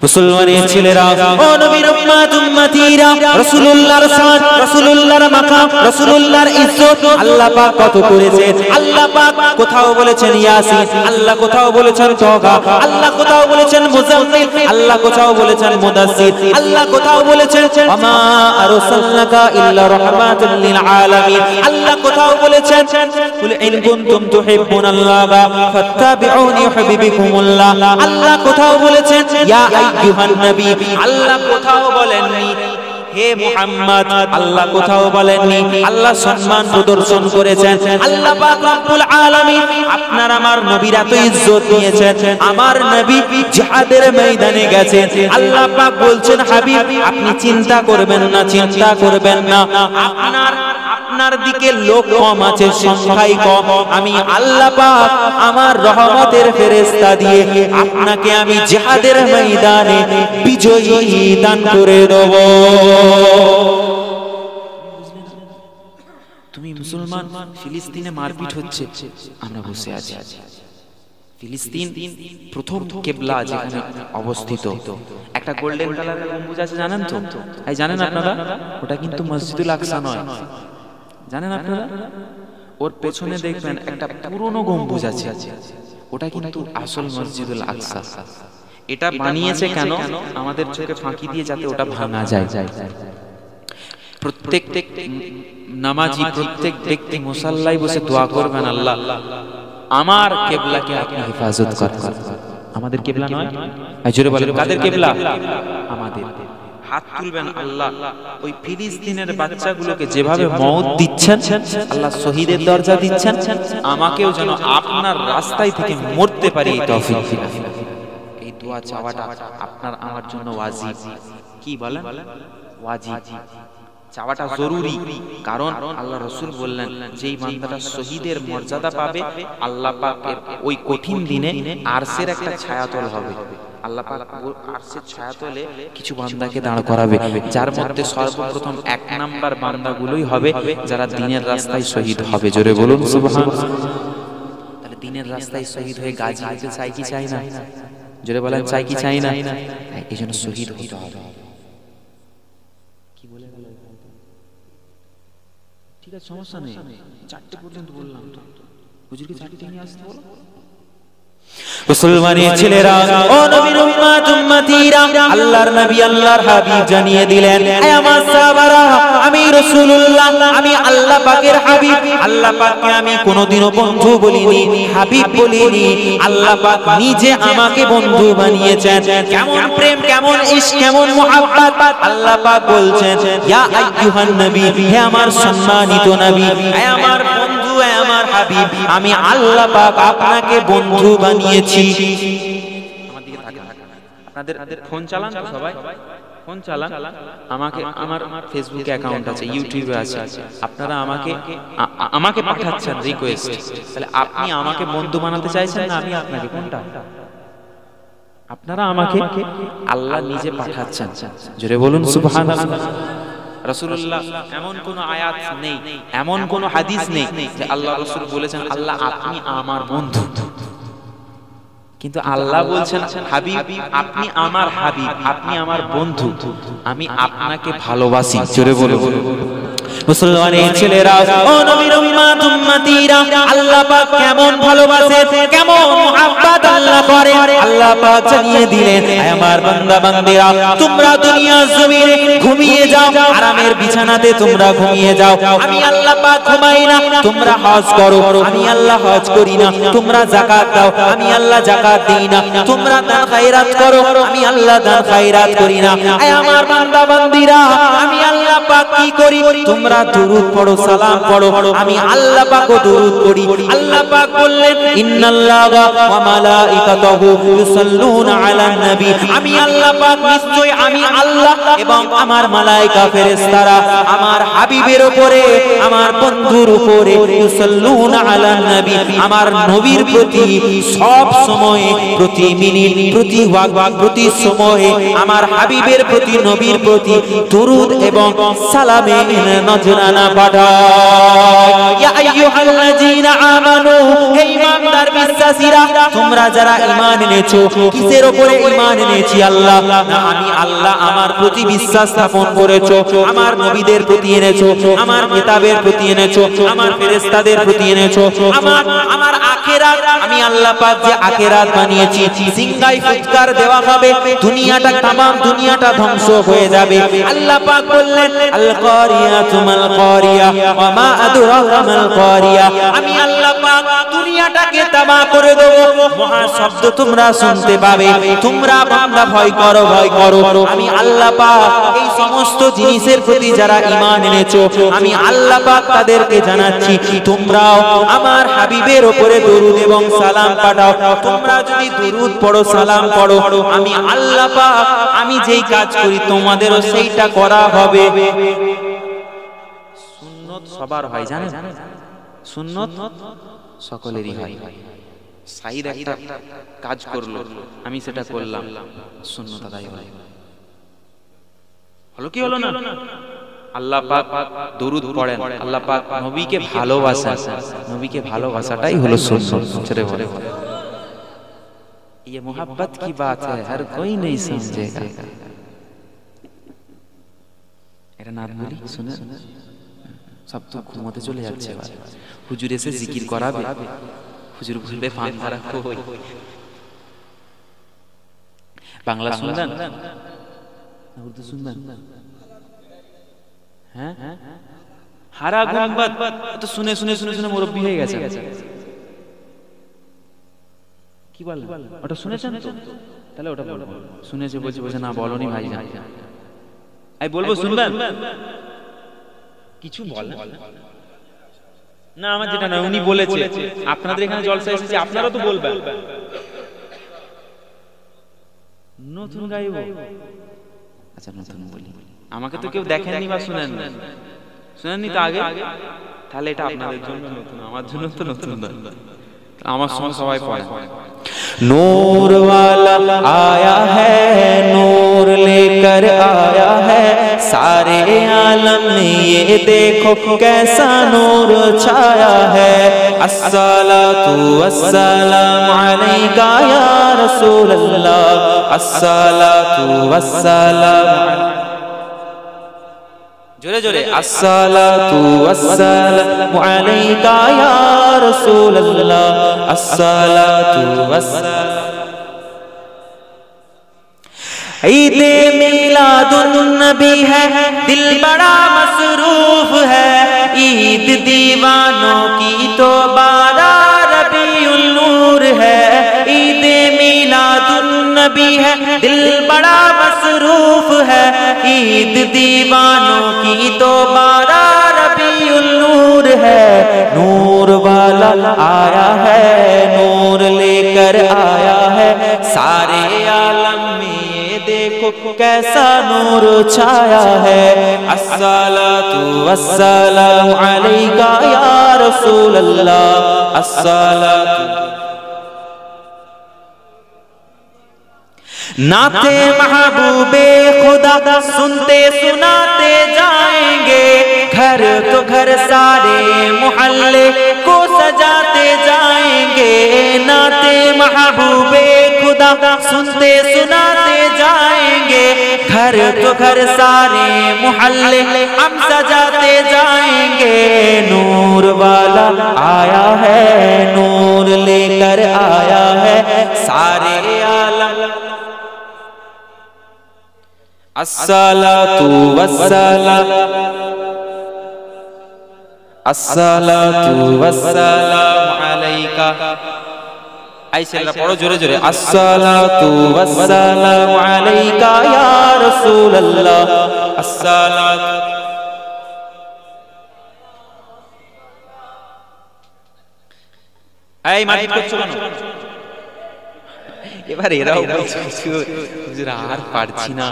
মুসলমানের ছেলেরা, ও নবীর উম্মত উম্মতিরা, রাসূলুল্লাহর শান, রাসূলুল্লাহর মাকাম, রাসূলুল্লাহর ইজ্জত আল্লাহ পাক কত করেছেন। আল্লাহ পাক কোথাও বলেছেন ইয়াসিন, আল্লাহ কোথাও বলেছেন তাওবা, আল্লাহ কোথাও বলেছেন মুজাম্মিল, আল্লাহ কোথাও বলেছেন মুদাসসির, আল্লাহ কোথাও বলেছেন ওয়ামা আরসালনাকা ইল্লা রাহমাতাল লিল আলামিন, আল্লাহ কোথাও বলেছেন কুল ইন কুনতুম তুহিব্বুনাল্লাহা ফাত্তাবিউনি ইউহিব্বুকুমুল্লাহ, আল্লাহ কোথাও বলেছেন ইয়া আইয়ুহান নবী, আল্লাহ কোথাও বলেননি হে মুহাম্মদ, আল্লাহ কোথাও বলেননি। আল্লাহ সম্মান প্রদর্শন করেছেন। আল্লাহ পাক রব্বুল আলামিন আপনার আমার নবীর এত ইজ্জত দিয়েছেন। আমার নবী জিহাদের ময়দানে গেছেন, আল্লাহ পাক বলছেন হাবিব আপনি চিন্তা করবেন না, চিন্তা করবেন না, আপনার দিকে লোক কম আছে, সংখ্যাই কম, আমি আল্লাহ পাক আমার রহমতের ফেরেশতা দিয়ে আপনাকে আমি জিহাদের ময়দানে বিজয়ী দান করে দেব। তুমি মুসলমান, ফিলিস্তিনে মারপিট হচ্ছে, আমরা বসে আছি। ফিলিস্তিন প্রথম কিবলা যেখানে অবস্থিত, একটা গোল্ডেন কালারের গম্বুজ আছে, জানেন তো? এই জানেন আপনারা? ওটা কিন্তু মসজিদুল আকসা নয়, জানেন আপনারা? ওর পেছনে দেখবেন একটা পুরনো গম্বুজ আছে, ওটা কিন্তু আসল মসজিদুল আকসা। এটা বানিয়েছে কেন? আমাদের চোখে ফাঁকি দিয়ে, যাতে ওটা ভাঙা যায়। প্রত্যেক নামাজি, প্রত্যেক ব্যক্তি মুসাল্লায় বসে দোয়া করবেন, আল্লাহ আমার কিবলাকে আপনি হেফাজত করেন। আমাদের কিবলা নয়, জোরে বলেন কাদের কিবলা? আমাদের। হাত তুলবেন, আল্লাহ ওই ফিলিস্তিনের বাচ্চাগুলোকে যেভাবে মওত দিচ্ছেন, আল্লাহ শহীদের দরজা দিচ্ছেন, আমাকেও যেন আপনার রাস্তায় থেকে মরতে পারি এই তৌফিক দিন। এই দোয়া চাওয়াটা আপনার আমার জন্য ওয়াজিব। কি বলেন? ওয়াজিব চাওয়াটা জরুরি। কারণ আল্লাহ রাসূল বললেন যেই বান্দাটা শহীদের মর্যাদা পাবে, আল্লাহ পাকের ওই কঠিন দিনে আরশের একটা ছায়াতল হবে। আল্লাহ পাক আরশের ছায়াতলে কিছু বান্দাকে দাঁড় করাবে, যার মধ্যে সর্বপ্রথম 1 নাম্বার বান্দাগুলোই হবে যারা দ্বীনের রাস্তায় শহীদ হবে। জোরে বলুন সুবহানাল্লাহ। তাহলে দ্বীনের রাস্তায় শহীদ হয়ে গাজী হতে চাই কি চাই না? জোরে বলেন চাই কি চাই না? এইজন্য শহীদ হতে হবে। কি বলে গেল? ঠিক আছে, সমস্যা নেই, 4টে পর্যন্ত বললাম তো। হুজুরকে 4টে নিয়ে আসতে বলো। মুসলমানের ছেলেরা, ও নবীর উম্মত উম্মতিরা, আল্লাহর নবী আল্লাহর হাবিব জানিয়ে দিলেন, হে আমার সাহাবারা, আমি রাসূলুল্লাহ, আমি আল্লাহ পাকের হাবিব। আল্লাহ পাককে আমি কোনোদিনও বন্ধু বলিনি, হাবিব বলিনি। আল্লাহ পাক নিজে আমাকে বন্ধু বানিয়েছেন। কেমন প্রেম, কেমন ইশক, কেমন মুহাব্বত! আল্লাহ পাক বলছেন ইয়া আইয়ুহান নবী, হে আমার সম্মানিত নবী, হে আমার বন্ধু, হে আমার হাবিব, আমি আল্লাহ পাক আপনাকে বন্ধু বানিয়েছি। আমার দিকে তাকান। আপনাদের ফোন চালান তো সবাই? ফোন চালান। আমাকে, আমার ফেসবুকে অ্যাকাউন্ট আছে, ইউটিউবে আছে, আপনারা আমাকে পাঠাচ্ছেন রিকোয়েস্ট। তাহলে আপনি আমাকে বন্ধু বানাতে চাইছেন না আমি আপনাকে? কোনটা? আপনারা আমাকে, আল্লাহ নিজে পাঠাচ্ছেন। জোরে বলুন সুবহানাল্লাহ। রাসূলুল্লাহ এমন কোন আয়াত নেই, এমন কোন হাদিস নেই যে আল্লাহ রাসূল বলেছেন আল্লাহ আপনি আমার বন্ধু। কিন্তু আল্লাহ বলছেন হাবিব আপনি আমার হাবিব, আপনি আমার বন্ধু, আমি আপনাকে ভালোবাসি। জোরে বলুন। মুসলমানের ছেলেরা, ও নবীর উম্মত উম্মতিরা, আল্লাহ পাক কেমন ভালোবাসে, কেমন মুহাব্বত আল্লাহ করে, আল্লাহ পাক জানিয়ে দিলেন, হে আমার বান্দা বান্দিরা, তোমরা দুনিয়ার জমিনে ঘুমিয়ে যাও, আরামের বিছানাতে তোমরা ঘুমিয়ে যাও, আমি আল্লাহ পাক ঘুমাই না। তোমরা হজ করো, আমি আল্লাহ হজ করি না। তোমরা যাকাত দাও, আমি আল্লাহ যাকাত দেই না। তোমরা দান খায়রাত করো, আমি আল্লাহ দান খায়রাত করি না। হে আমার বান্দা বান্দিরা, আমি আল্লাহ পাক কি করি? তোমরা দুরূদ পড়ো, সালাম পড়ো, আমি আল্লাহ পাকও দুরূদ পড়ি। আল্লাহ পাক বললেন ইন্নাল্লাহা ওয়া মালাইকাতাহু ইউসাল্লুনা আলান নবী, আমি আল্লাহ পাক নিশ্চয় আমি আল্লাহ এবং আমার মালায়েকা ফেরেশতারা আমার হাবিবের উপরে, আমার বন্ধুর উপরে ইউসাল্লুনা আলান নবী, আমার নবীর প্রতি সব সময়, প্রতি মিনিট, প্রতি ওয়াক্ত, প্রতি সময়ে আমার হাবিবের প্রতি, নবীর প্রতি দুরূদ এবং সালামে নজর নজরানা পাঠায়। ইয়া আইয়ুহাল্লাযীনা আমানু, হে ঈমানদার বিশ্বাসীরা, তোমরা যারা ঈমান এনেছো, কিসের উপরে ঈমান এনেছি? আল্লাহ না, আমি আল্লাহ আমার প্রতি বিশ্বাস স্থাপন করেছো, আমার নবীদের প্রতি এনেছো, আমার কিতাবের প্রতি এনেছো, আমার ফেরেশতাদের প্রতি এনেছো, আমার আখিরাত, আমি আল্লাহ পাক যে আখিরাত বানিয়েছি, সিংহায় ফুৎকার দেওয়া হবে, দুনিয়াটা তামাম দুনিয়াটা ধ্বংস হয়ে যাবে। আল্লাহ পাক বললেন আল কারিয়াতু মাল কারিয়া ওয়া মা আদরাকা মাল কারিয়া, আমি আল্লাহ পাক দুনিয়াটাকে তামাম করে দেব। মহা শব্দ তোমরা শুনতে পাবে, তোমরা বান্দা ভয় করো, ভয় করো। আমি আল্লাহ পাক এই সমস্ত জিনিসের প্রতি যারা ঈমান এনেছো, আমি আল্লাহ পাক তাদেরকে জানাচ্ছি, তোমরাও আমার হাবিবের উপরে দরুদ এবং সালাম পাঠাও। তোমরা যদি দরুদ পড়ো, সালাম পড়ো, আমি আল্লাহ পাক আমি যেই কাজ করি তোমাদেরও সেইটা করা হবে। সুন্নত সবার হয়, জানেন? সুন্নত সকলেরই হয়। সাইদ একটা কাজ করলো, আমি সেটা করলাম, সুন্নত আদায় হলো। হলো কি হলো না? আল্লাহ পাক দরুদ পড়েন, আল্লাহ পাক নবীকে ভালোবাসেন, নবীকে ভালোবাসাটাই হলো সুন্নত। ছেড়ে বলে ये मोहब्बत की बात है, हर कोई नहीं समझेगा। এটা না বলি শুনে সব তো ঘুমোতে চলে যাচ্ছে। হুজুর এসে জিকির করাবে, হুজুর বলবে পান ধারা কই। বাংলা শুনবেন না উর্দু শুনবেন? হ্যাঁ, হারা গুম্বাদ তো শুনে শুনে শুনে শুনে মুরব্বি হয়ে গেছে। কি বল ওটা শুনেছেন তো? তাহলে ওটা বলবো। শুনেছে বলছে বলছে না বলনি ভাই জান, আমি বলবো শুনবেন? কিছু বল না, আমার যেটা না উনি বলেছে, আপনাদের এখানে জলসা এসেছে, আপনারা তো বলবেন। নতুন গাইব? আচ্ছা নতুন বলি। আমাকে তো কেউ দেখেননি বা শুনেননি তো আগে, তাহলে এটা আপনাদের জন্য নতুন, আমার জন্য তো নতুন না। আমার সঙ্গে সবাই পড়ে नूर वाला आया है, नूर लेकर आया है, सारे आलम में ये देखो कैसा नूर छाया है। अस्सलातु वस्सलामु अलैका या रसूल अल्लाह, अस्सलातु वस्सलामु, जोरे जोरे, अस्सलातु वस्सलामु अलैका या रसूल अल्लाह, अस्सलातु वस्सलाम। ईदे मिलादुन नबी है, दिल बड़ा मसरूफ है, ईद दीवानों की तो 12 रबीउल नूर है। ईदे मिलादुन नबी है, दिल बड़ा मसरूफ है, ईद दीवानों की तो 12 रबीउल नूर है। नूर वाला आया है, नूर लेकर आया है, सारे आलम में ये देखो कैसा नूर छाया है। अस्सलातु वस्सलामु अलैका या रसूल अल्लाह, अस्सलातु। नाते महबूबे खुदा सुनते सुनाते जाएंगे, घर तो घर सारे मोहल्ले को सजाते जाएंगे। नाते महबूबे खुदा सुनते सुनाते जाएंगे, घर तो घर सारे मोहल्ले हम सजाते जाएंगे। नूर वाला आया है, नूर लेकर आया है, सारे आलम। अस्सलातु वस्सलाम, अस्सलातु वस्सलामु अलैका। ऐसे पढ़ो जोरे जोरे, अस्सलातु वस्सलामु अलैका या रसूल अल्लाह, अस्सलातु। এই মাটিত করছো কেন? এবার এরাও হুজুর আর পারছি না।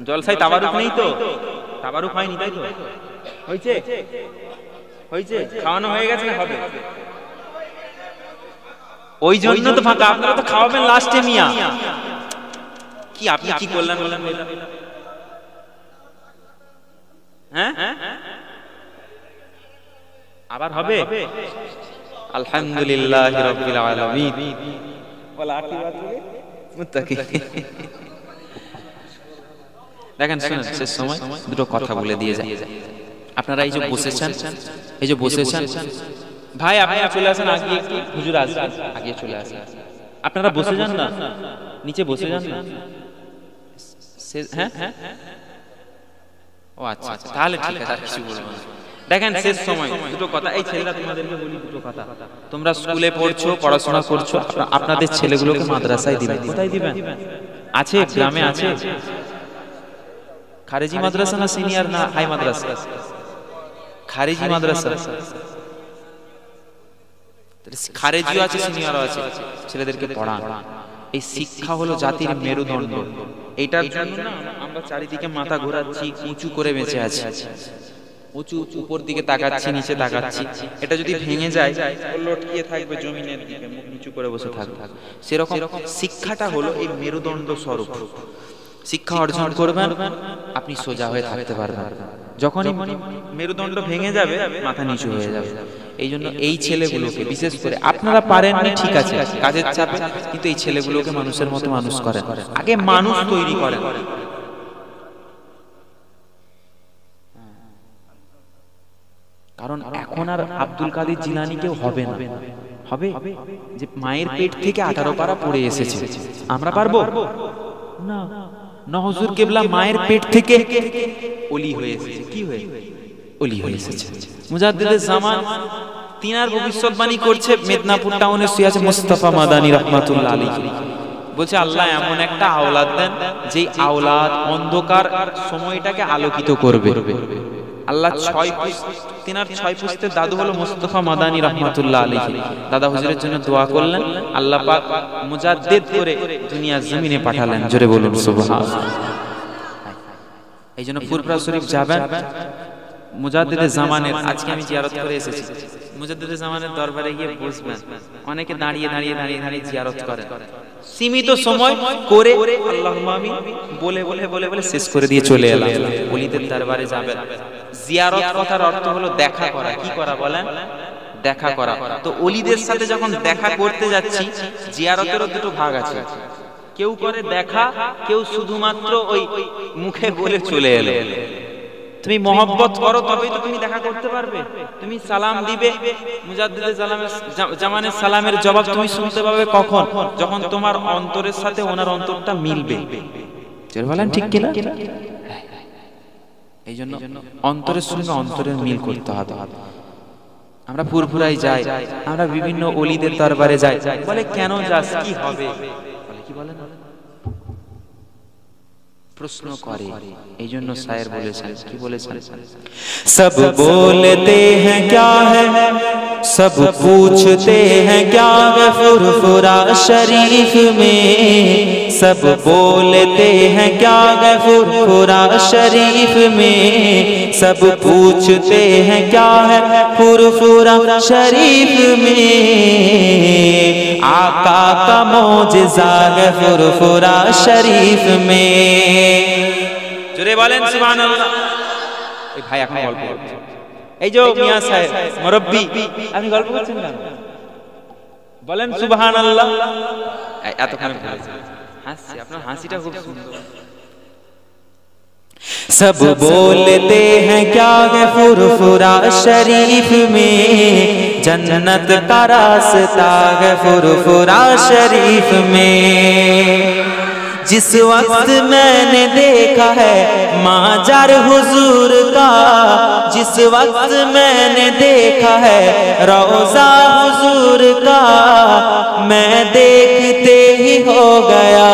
জলসায় তাবারুক নেই তো? তাবারুক হয়নি তাই তো? হয়েছে? হয়েছে? খাওয়ানো হয়ে গেছে না হবে? ওই জন্য তো ফাঁকা, আপনারা তো খাওয়াবেন লাস্টে মিয়া। কি আপনি কি করলেন বলেন? হ্যাঁ আবার হবে আলহামদুলিল্লাহি রাব্বিল আলামিন ওয়াল আকিবাতু মুত্তাকিন। দেখেন শুনুন, শেষ সময় দুটো কথা বলে দিয়ে যায়। আপনারা এই যে বসেছেন, ভাই আপনারা চলে আসেন আগে, একটু হুজুর আসবেন, আগে চলে আসেন। আপনারা বসে যান না, নিচে বসে যান না। হ্যাঁ ও আচ্ছা আচ্ছা, তাহলে ঠিক আছে, আর কিছু বলবো না। দেখেন শেষ সময় দুটো কথা, এই ছেলেরা তোমাদেরকে বলি দুটো কথা। তোমরা স্কুলে পড়ছো, পড়াশোনা করছো, আপনাদের ছেলেগুলোকে মাদ্রাসায় দিবেন। কোথায় দিবেন? আছে গ্রামে আছে খারেজি মাদ্রাসা না সিনিয়র না হাই মাদ্রাসা? খারেজি মাদ্রাসা, খারেজিও আছে সিনিয়রও আছে, ছেলেদেরকে পড়ান। এই শিক্ষা হলো জাতির মেরুদণ্ড। এইটার জন্য না আমরা চারিদিকে মাথা ঘোরাচ্ছি, উঁচু করে বেঁচে আছি, উঁচু উপর দিকে তাকাচ্ছি, নিচে তাকাচ্ছি। এটা যদি ভেঙে যায় লটকিয়ে থাকবে জমিনের দিকে, মুখ নিচু করে বসে থাকবে। সেরকম শিক্ষাটা হলো এই মেরুদণ্ড স্বরূপ। শিক্ষা অর্জন করবেন, আপনি সোজা হয়ে থাকতে পারবেন। যখনই মেরুদণ্ড ভেঙে যাবে মাথা নিচু হয়ে যাবে। এই জন্য এই ছেলেগুলোকে বিশেষ করে, আপনারা পারেননি ঠিক আছে কাজের চাপে, কিন্তু এই ছেলেগুলোকে মানুষের মতো মানুষ করেন, আগে মানুষ তৈরি করেন। কারণ এখন আর আব্দুল কাদের জিলানী কেউ হবে না। হবে যে মায়ের পেট থেকে 18 পারা পড়ে এসেছে, আমরা পারবো না। হুজুর কেবলা মায়ের পেট থেকে ওলি হয়ে এসেছে। কি হয়ে ওলি হয়ে এসেছে? মুজাদ্দিদে জামান তিনার ভবিষ্যৎবাণী করছে, মেদিনীপুর টাউনে শুয়ে আছে মুস্তাফা মাদানী রাহমাতুল্লাহ আলাইহি। বলছে আল্লাহ এমন একটা আওলাদ দেন যেই আওলাদ অন্ধকার সময়টাকে আলোকিত করবে। আল্লাহ 6 তিনার 6 পুস্তের দাদু হলো মুস্তাফা মাদানী রাহমাতুল্লাহ আলাইহি। দাদা হুজুরের জন্য দোয়া করলেন, আল্লাহ পাক মুজাদ্দিদ করে দুনিয়ার জমিনে পাঠালেন। জোরে বলুন সুবহানাল্লাহ। এইজন্য ফুরফুরা শরীফ যাবেন, মুজাদ্দিদে জামানের, আজকে আমি জিয়ারত করে এসেছি, মুজাদ্দিদে জামানের দরবারে গিয়ে বসবেন। অনেকে দাঁড়িয়ে দাঁড়িয়ে দাঁড়িয়ে দাঁড়িয়ে জিয়ারত করেন, সীমিত সময় করে আল্লাহুম্মা আমিন বলে বলে বলে বলে শেষ করে দিয়ে চলে এলাম। ওলিদের দরবারে যাবেন। জিয়ারত কথার অর্থ হলো দেখা করা। কি করা বলেন? দেখা করা। তো ওলিদের সাথে যখন দেখা করতে যাচ্ছি, জিয়ারতেরও দুটো ভাগ আছে। কেউ করে দেখা, কেউ শুধুমাত্র ওই মুখে বলে চলে এলো। তুমি মহব্বত করো তবেই তো তুমি দেখা করতে পারবে। তুমি সালাম দিবে, মুজাদ্দিদে জামানের সালামের জবাব তুমি শুনতে পাবে কখন? যখন তোমার অন্তরের সাথে ওনার অন্তরটা মিলবে। বলেন ঠিক কিনা? এই জন্য অন্তরের সঙ্গে অন্তরের মিল করতে হবে। আমরা ফুরফুরায় যাই, আমরা বিভিন্ন ওলিদের দরবারে যাই, বলে কেন যাস, কি হবে? বলে কি বলেন, প্রশ্ন করে। এই জন্য শায়ের বলেছেন, কি বলেছেন? সব বলতে হ্যাঁ ক্যা হ্যায়, সব पूछते हैं क्या है फुरफुरा शरीफ में, सब बोलते हैं क्या है फुरफुरा शरीफ में, सब पूछते हैं क्या है फुरफुरा शरीफ में, आका का मौजिज़ा है फुरफुरा शरीफ में। জোরে বলেন সুবহানাল্লাহ। এই ভাই এখন গল্প করছে, এই যে মিয়া সাহেব মুরব্বি, আপনি গল্প করছেন কেন? বলেন সুবহানাল্লাহ। এতক্ষণ হাসি, আপনার হাসিটা খুব সুন্দর। सब बोलते हैं क्या है फुरफुरा शरीफ में, जन्नत का रास्ता है फुरफुरा शरीफ में। जिस वक्त मैंने देखा है माजार हुजूर का, जिस वक्त मैंने देखा है रोजा हुजूर का, मैं देखते ही हो गया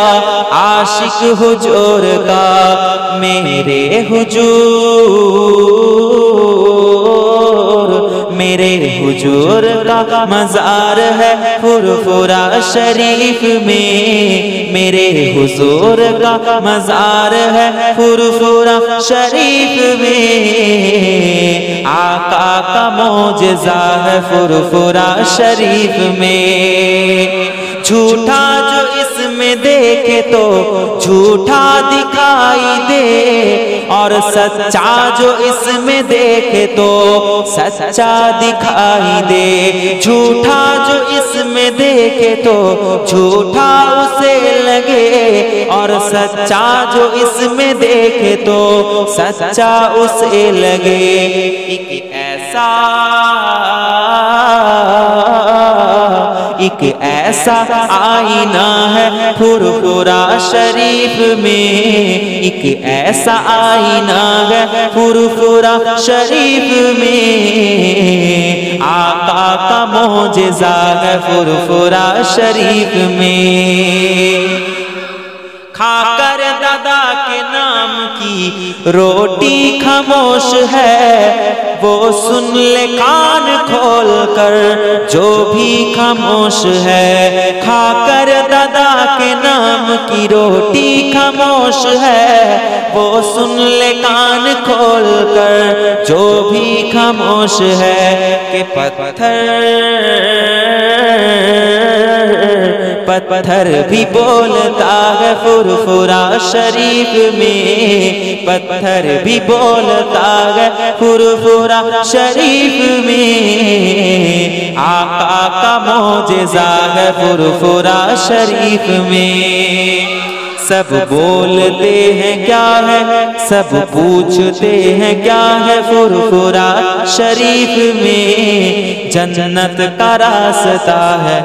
आशिक हुजूर का। मेरे हुजूर, मेरे हुजूर का मज़ार है फुरफुरा शरीफ में, मेरे हुजूर का मज़ार है फुरफुरा शरीफ में, आका का मौजिज़ा है फुरफुरा शरीफ में। झूठा जो इसमें इसमें देखे तो झूठा दिखाई दे, और सच्चा जो इसमें देखे तो सच्चा दिखाई दे। झूठा जो इसमें देखे तो झूठा उसे लगे, और सच्चा जो इसमें देखे तो सच्चा उसे लगे। एक ऐसा आईना है फुरफुरा शरीफ में, एक ऐसा आईना है फुरफुरा शरीफ में, आका का मोजेज़ा है फुरफुरा शरीफ में। खाकर दादा के नाम की रोटी खामोश है, वो सुन ले कान खोल कर जो भी खामोश है। खाकर दादा के नाम की रोटी खामोश है, वो सुन ले कान खोल कर जो भी खामोश है। कि पत्थर भी बोलता है फुरफुरा शरीफ में, पत्थर भी बोलता है फुरफुरा शरीफ में, आका का मोजेज़ा है फुरफुरा शरीफ में। सब बोलते हैं क्या है, सब पूछते हैं क्या है, फुरफुरा शरीफ में जन्नत का रास्ता है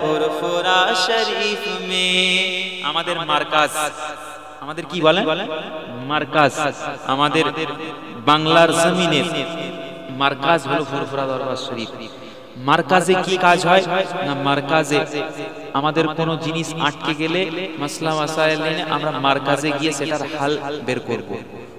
फुरफुरा शरीफ में। আমাদের মার্কাজ, আমাদের কি বলেন মার্কাজ, আমাদের বাংলার জমিনে মার্কাজ হলো ফুরফুরা দরবার শরীফ। মার্কাজে কি কাজ হয় না, মার্কাজে আমাদের কোনো জিনিস আটকে গেলে মাসলা মাসাইল নিয়ে আমরা মার্কাজে গিয়ে সেটার হাল বের করব।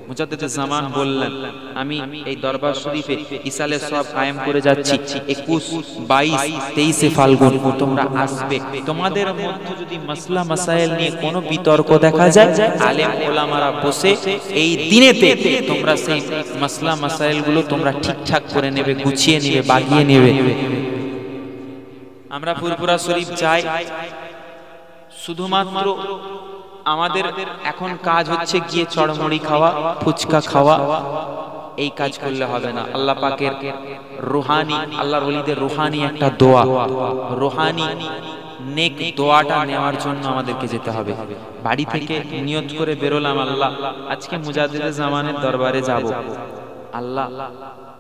মুজাদ্দিদ জামান বললেন, আমি এই দরবার শরীফে ইসালে সব কায়েম করে যাচ্ছি 21, 22, 23 ফাল্গুন, তোমরা আসবে। তোমাদের মধ্যে যদি মাসলা মাসাইল নিয়ে কোনো বিতর্ক দেখা যায়, আলেম ওলামারা বসে এই দিনেতে তোমরা সেই মাসলা মাসাইল গুলো তোমরা ঠিকঠাক করে নেবে, গুছিয়ে নেবে, বাগিয়ে নেবে। আমরা ফুরফুরা শরীফ যাই, শুধুমাত্র আমাদের এখন কাজ হচ্ছে গিয়ে চড়মড়ি খাওয়া, ফুচকা খাওয়া, এই কাজ করলে হবে না। আল্লাহ পাকের রুহানি, আল্লাহর ওলিদের রুহানি একটা দোয়া, রুহানি নেক দোয়াটা নেওয়ার জন্য আমাদেরকে যেতে হবে। বাড়ি থেকে নিয়ত করে বেরোলাম, আল্লাহ আজকে মুজাদ্দিদে জামানের দরবারে যাব।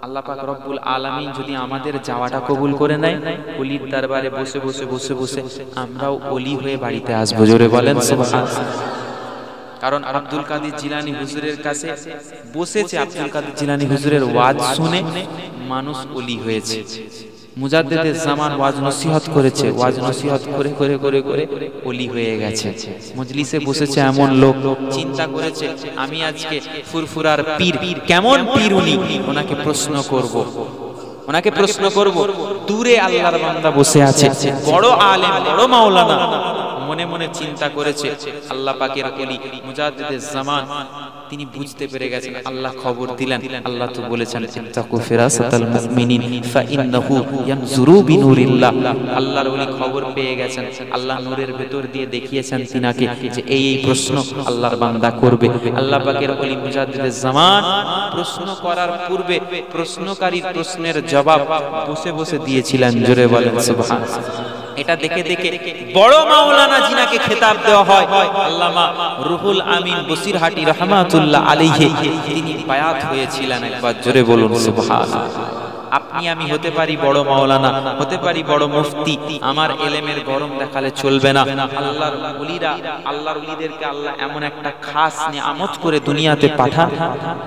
আল্লাহ পাক রব্বুল আলামিন যদি আমাদের যাওয়াটা কবুল করে নেয়, ওলির দরবারে বসে বসে বসে বসে আমরাও ওলি হয়ে বাড়িতে আসবো। জোরে বলেন সুবহানাল্লাহ। কারণ আব্দুল কাদের জিলানী হুজুরের কাছে বসেছে, আব্দুল কাদের জিলানী হুজুরের ওয়াজ শুনে মানুষ ওলি হয়েছে। মুজাদ্দিদে জামান ওয়াজ নসিহত করেছে, ওয়াজ নসিহত করে করে করে করে ওলি হয়ে গেছে। মজলিসে বসেছে এমন লোক, চিন্তা করেছে আমি আজকে ফুরফুরার পীর, কেমন পীর উনি, ওনাকে প্রশ্ন করব, ওনাকে প্রশ্ন করব। দূরে আল্লাহর বান্দা বসে আছে, বড় আলেম, বড় মাওলানা, মনে মনে চিন্তা করেছে আল্লাহ পাকের ওলি মুজাদ্দিদে জামান তিনি বুঝতে পেরে গেছেন। আল্লাহ খবর দিলেন, আল্লাহ তো বলেছেন ইত্তাকু ফিরাসাতাল মুমিনিন ফাইন্নাহু ইয়ানজুরু বিনুরিল্লাহ। আল্লাহর ওলি খবর পেয়ে গেছেন, আল্লাহ নূরের ভেতর দিয়ে দেখিয়েছেন তিনাকে যে এই এই প্রশ্ন আল্লাহর বান্দা করবে। আল্লাহ পাকের ওলি মুজাদ্দিদে জামান প্রশ্ন করার পূর্বে প্রশ্নকারীর প্রশ্নের জবাব বসে বসে দিয়েছিলেন। জোরে বলেন সুবহানাল্লাহ। এটা দেখে দেখে বড় মাওলানা জিনাকে খেতাব দেওয়া হয় আল্লামা রুহুল আমিন বসিরহাটি রহমাতুল্লাহ আলাইহি, তিনি বায়াত হয়েছিলেন একবার। জোরে বলুন সুবহানাল্লাহ। আপনি আমি হতে পারি বড় মাওলানা, হতে পারি বড় মুফতি, আমার এলেমের গরম দেখালে চলবে না। আল্লাহর ওলিরা, আল্লাহর ওলিদেরকে আল্লাহ এমন একটা খাস নিয়ামত করে দুনিয়াতে পাঠান।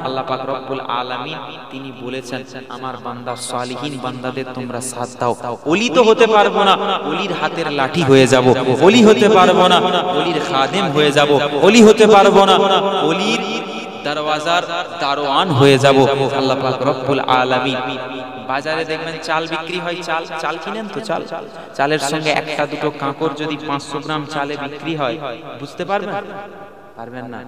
আল্লাহ পাক রব্বুল আলামিন তিনি বলেছেন আমার বান্দা সালিহিন বান্দাদের তোমরা সাথ দাও। ওলি তো হতে পারবো না, ওলির হাতের লাঠি হয়ে যাব। ওলি হতে পারবো না, ওলির খাদেম হয়ে যাব। ওলি হতে পারবো না, ওলির দরওয়াজার দারোয়ান হয়ে যাব। আল্লাহ পাক রব্বুল আলামিন বাজারে দেখবেন চাল বিক্রি হয়, চাল কিনেন তো, চালের সঙ্গে একটা দুটো কাঁকর যদি 500 গ্রাম চালে বিক্রি হয়, বুঝতে পারবেন? পারবেন না।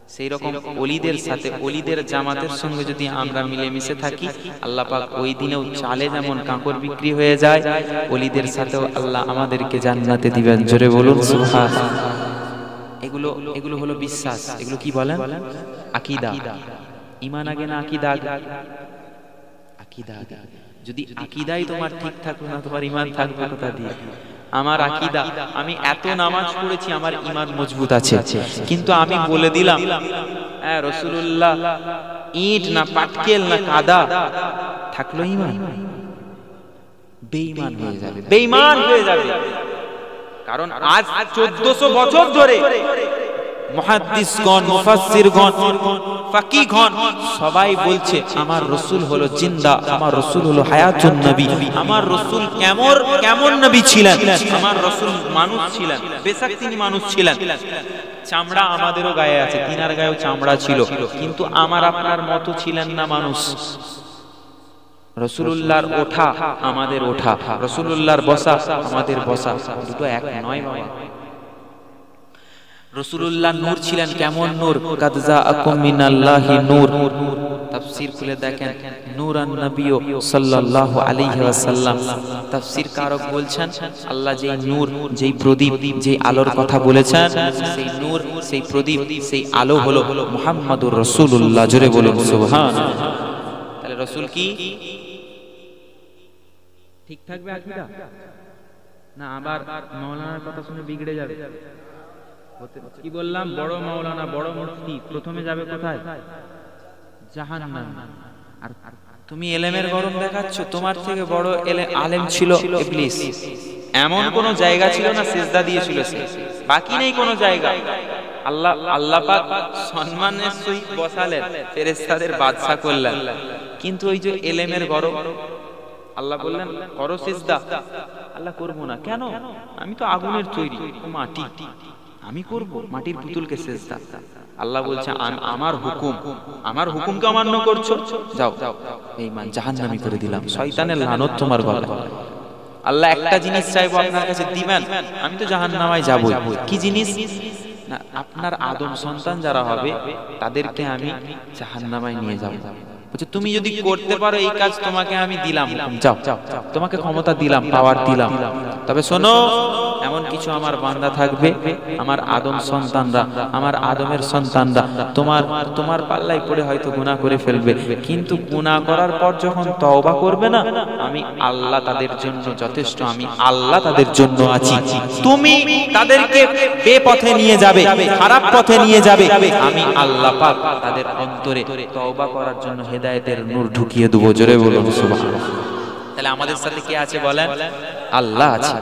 সেই রকম ওলিদের সাথে, ওলিদের জামাতের সঙ্গে যদি আমরা মিলেমিশে থাকি, আল্লাহ পাক ওই দিনেও চালে যেমন কাঁকর বিক্রি হয়ে যায়, ওলিদের সাথেও আল্লাহ আমাদেরকে জান্নাতে দিবেন। জোরে বলুন সুবহানাল্লাহ। এগুলো হলো বিশ্বাস। এগুলো কি বলেন? আকীদা। ঈমান আগে না আকীদা আগে? আকীদা আগে। যদি আকীদাই তোমার ঠিক থাকলো না, তোমার ঈমান থাকবে কোথা দিয়ে? আমার আকীদা, আমি এত নামাজ পড়েছি, আমার ঈমান মজবুত আছে, কিন্তু আমি বলে দিলাম হ্যাঁ রাসূলুল্লাহ ইট না পাটকেল না কাদা, থাকলো ঈমান? বেঈমান হয়ে যাবে, বেঈমান হয়ে যাবে। কারণ আজ 1400 বছর ধরে মুহাদ্দিসগণ, মুফাসসিরগণ, ফাকিহগণ সবাই বলছে আমার রাসূল হলো জিন্দা, আমার রাসূল হলো হায়াতুন নবী, আমার রাসূল কেমন নবী ছিলেন, আমার রাসূল মানুষ ছিলেন। বেশক তিনি মানুষ ছিলেন, চামড়া আমাদেরও গায়ে আছে, তিনার গায়েও চামড়া ছিল, কিন্তু আমার আপনার মতো ছিলেন না মানুষ। রাসূলুল্লাহর ওঠা আমাদের ওঠা, রাসূলুল্লাহর বসা আমাদের বসা, দুটো এক নয় বাবা। রাসূলুল্লাহ নূর ছিলেন, কেমন নূর? কাদ জাআকুম মিনাল্লাহি নূর। তাফসীর খুলে দেখেন, নূরান নবিয়্যু সাল্লাল্লাহু আলাইহি ওয়াসাল্লাম। তাফসীর কারক বলছেন আল্লাহ যেই নূর, যেই প্রদীপ, যেই আলোর কথা বলেছেন, সেই নূর, সেই প্রদীপ, সেই আলো হলো মুহাম্মাদুর রাসূলুল্লাহ। জোরে বলুন সুবহানাল্লাহ। তাহলে রাসূল কি ঠিক থাকবে আকীদা? না আবার মাওলানার কথা শুনে বিগড়ে যাবে? কি বললাম? বড় মাওলানা, বড় মুফতি প্রথমে যাবে কোথায়? জাহান্নাম। আর তুমি ইলমের গরম দেখাচ্ছ, তোমার থেকে বড় আলেম ছিল ইবলিস। এমন কোন জায়গা ছিল না সিজদা দিয়েছিল সে, বাকি নেই কোন জায়গা। আল্লাহ পাক সম্মানের সহিত বসালেন, ফেরেশতাদের বাদশা করলেন, কিন্তু ওই যে ইলমের গরম, আল্লাহ বললেন করো সিজদা, আল্লাহ করবো না। কেন? আমি তো আগুনের তৈরি, ও মাটি, আমি করব মাটির পুতুলকে সিজদা। আল্লাহ বলছে আমার হুকুমকে অমান্য করছো, যাও বেঈমান, জাহান্নামী করে দিলাম, শয়তানের লানত তোমার গলায়। আল্লাহ একটা জিনিস চাইবো আপনার কাছে, দিবেন? আমি তো জাহান্নামায় যাবই। কি জিনিস? না, আপনার আদম সন্তান যারা হবে তাদেরকে আমি জাহান্নামায় নিয়ে যাব। বলছে তুমি যদি করতে পারো এই কাজ, তোমাকে আমি দিলাম, যাও, তোমাকে ক্ষমতা দিলাম, পাওয়ার দিলাম। তবে শোনো, এমন কিছু আমার বান্দা থাকবে, আমার আদম সন্তানরা, আমার আদমের সন্তানরা তোমার পাল্লায় পড়ে হয়তো গুনাহ করে ফেলবে, কিন্তু গুনাহ করার পর যখন তওবা করবে না, আমি আল্লাহ তাদের জন্য যথেষ্ট, আমি আল্লাহ তাদের জন্য আছি। তুমি তাদেরকে বেপথে নিয়ে যাবে, খারাপ পথে নিয়ে যাবে, আমি আল্লাহ পাক তাদের অন্তরে তওবা করার জন্য হেদায়েতের নূর ঢুকিয়ে দেব। জোরে বলুন সুবহানাল্লাহ। তাহলে আমাদের সাথে কে আছে বলেন? আল্লাহ আছে।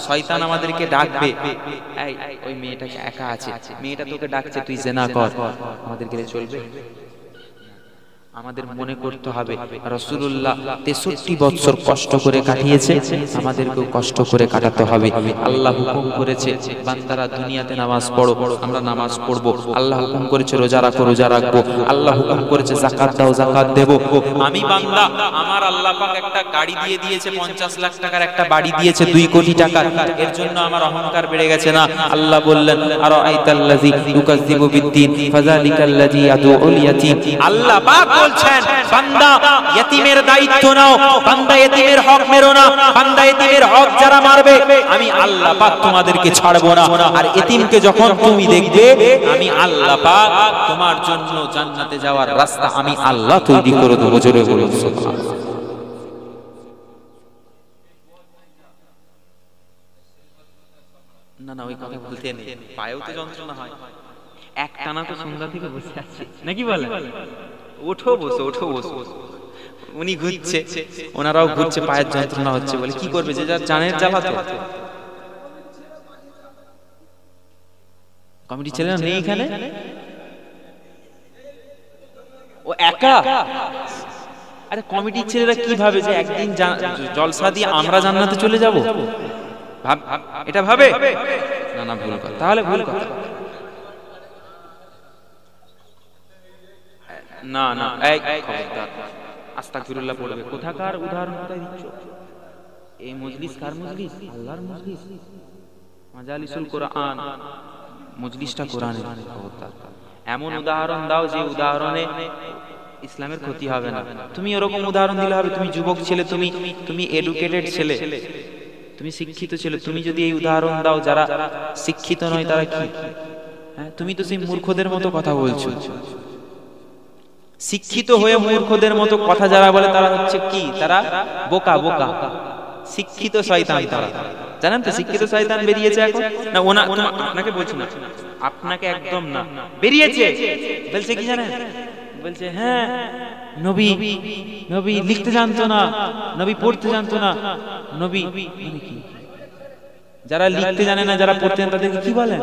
শয়তান আমাদেরকে ডাকবে, এই ওই মেয়েটাকে একা আছে, মেয়েটা তোকে ডাকছে, তুই জিনা কর, আমাদের গেলে চলবে? আমাদের মনে করতে হবে রাসূলুল্লাহ 63 বছর কষ্ট করে কাটিয়েছে, আমাদেরকেও কষ্ট করে কাটাতে হবে। আল্লাহ হুকুম করেছে বান্দারা দুনিয়াতে নামাজ পড়ো, আমরা নামাজ পড়বো। আল্লাহ হুকুম করেছে রোজা রাখো, রোজা রাখবো। আল্লাহ হুকুম করেছে যাকাত দাও, যাকাত দেব। আমি বান্দা, আমার আল্লাহ পাক একটা গাড়ি দিয়ে দিয়েছে, 50 লাখ টাকার একটা বাড়ি দিয়েছে, 2 কোটি টাকার, এর জন্য আমার অহংকার বেড়ে গেছে না? আল্লাহ বললেন আরাআইতাল্লাযী ইউকাযযিবু বিদ্দীন ফাযালিকাল্লাযী ইয়াদউল ইয়াতীম। আল্লাহ পাক বলছেন বান্দা ইতিমের দায়িত্ব নাও, বান্দা ইতিমের হক মেরো না, বান্দা ইতিমের হক যারা মারবে আমি আল্লাহ পাক তোমাদেরকে ছাড়বো না। আর ইতিমকে যখন তুমি দেখবে, আমি আল্লাহ পাক তোমার জন্য জান্নাতে যাওয়ার রাস্তা আমি আল্লাহ তৈরি করে দেব। জোরে বলুন সুবহানাল্লাহ। না ওই কথা বলতে নেই, পায়েও তো যন্ত্রণা হয়, একটানা তো সন্ধ্যা থেকে বসে আছি নাকি বলে? ওঠো বসো। উনি ঘুরছে, ওনারাও ঘুরছে, পায়ের যন্ত্রণা হচ্ছে, বলে কি করবে, যে যার জানের জ্বালা। তো কমিটি ছেলেরা নেই এখানে, ও একা। আরে কমিটির ছেলেরা কি ভাবে যে একদিন জলসা দিয়ে আমরা জান্নাতে চলে যাব? এটা ভাবে না, ভুল কথা। তাহলে ভুল কথা। না এই খবরদার, আস্তাগফিরুল্লাহ পড়বে। কোথাকার উদাহরণ কোথায় দিচ্ছ? এই মজলিস কার মজলিস? আল্লাহর মজলিস, মাজালিসুল কোরআন, মজলিসটা কোরআনের। খবরদার, এমন উদাহরণ দাও যে উদাহরণে ইসলামের ক্ষতি হবে না। তুমি ওরকম উদাহরণ দিলে হবে, তুমি যুবক ছেলে, তুমি এডুকেটেড ছেলে, তুমি শিক্ষিত ছেলে, তুমি যদি এই উদাহরণ দাও যারা শিক্ষিত নয় তারা কি, হ্যাঁ তুমি তো সেই মূর্খদের মতো কথা বলছো। শিক্ষিত হয়ে মূর্খদের মতো কথা যারা বলে তারা হচ্ছে কি, তারা বোকা, শিক্ষিত শয়তান তারা। জানেন তো শিক্ষিত শয়তান বেরিয়েছে এখন না, আপনাকে বলছি না, আপনাকে একদম না, বেরিয়েছে। বলছে কি জানেন, বলছে হ্যাঁ নবী লিখতে জানতো না, নবী পড়তে জানতো না, নবী মানে কি, যারা লিখতে জানে না, যারা পড়তে জানে তাদেরকে কি বলেন,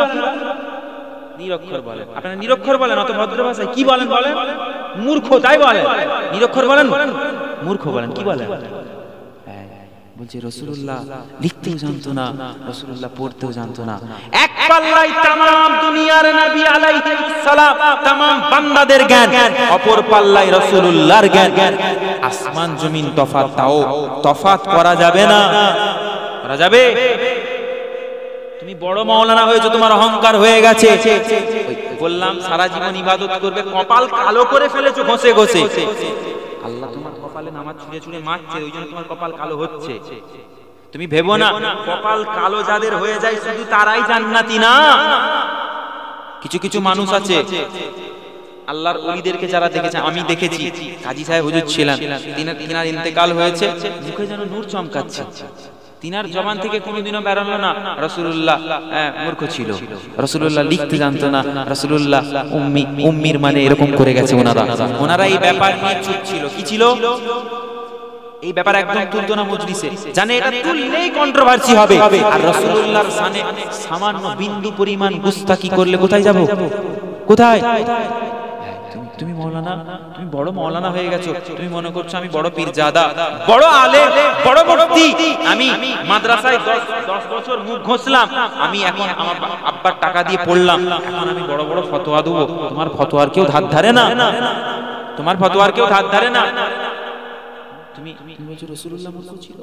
আপনারা নিরক্ষর বলেন। আপনারা নিরক্ষর বলেন, অত ভদ্র ভাষায় কি বলেন? মূর্খ, তাই বলেন। নিরক্ষর বলেন, মূর্খ বলেন, কি বলেন? বলছে রাসূলুল্লাহ লিখতেও জানতো না, রাসূলুল্লাহ পড়তেও জানতো না। এক পাল্লায় তামাম দুনিয়ার নবী আলাইহিস সালাম, তামাম বান্দাদের জ্ঞান, অপর পাল্লায় রাসূলুল্লাহর জ্ঞান। আসমান জমিন তফাৎ, তাও তফাৎ করা যাবে না, করা যাবে? তুমি বড় মাওলানা হয়েছো, তোমার অহংকার হয়ে গেছে। বললাম সারা জীবন ইবাদত করবে, কপাল কালো করে ফেলেছো ঘষে। আল্লাহ তোমার কপালে নামাজ ছুঁড়ে মারছে, ওই জন্য তোমার কপাল কালো হচ্ছে। তুমি ভেবো না কপাল কালো যাদের হয়ে যায় শুধু তারাই জান্নাতি না। কিছু মানুষ আছে আল্লাহর ওলিদেরকে যারা দেখেছে, আমি দেখেছি, কাজী সাহেব হুজুর ছিলেন, তিনার ইন্তেকাল হয়েছে, মুখে যেন নূর চমকাচ্ছে। তিনার জবান থেকে কোনোদিনও বেরোলো না রাসূলুল্লাহ মূর্খ ছিল, রাসূলুল্লাহ লিখতে জানতো না, রাসূলুল্লাহ উম্মির মানে এরকম করে গেছে। ওনারা এই ব্যাপার নিয়ে চুপ ছিল। কি ছিল? এই ব্যাপার একদম তুলতো না মজলিসে, জানে এটা তুললেই কন্ট্রোভার্সি হবে। আর রাসূলুল্লাহর শানে সামান্য বিন্দু পরিমাণ গুস্তাখি করলে কোথায় যাব? কোথায়? তুমি মাওলানা, তুমি বড় মাওলানা হয়ে গেছো, তুমি মনে করছো আমি বড় পীরজাদা, বড় আলেম, বড় মুফতি। আমি মাদ্রাসায় 10 বছর মুখ ঘষলাম, আমি এখন আমার আব্বার টাকা দিয়ে পড়লাম, এখন আমি বড় ফতোয়া দেবো। তোমার ফতোয়ার কেউ ধার ধারে না, তোমার ফতোয়ার কেউ ধার ধারে না। তুমি বলছো রাসূলুল্লাহ মূর্খ ছিল।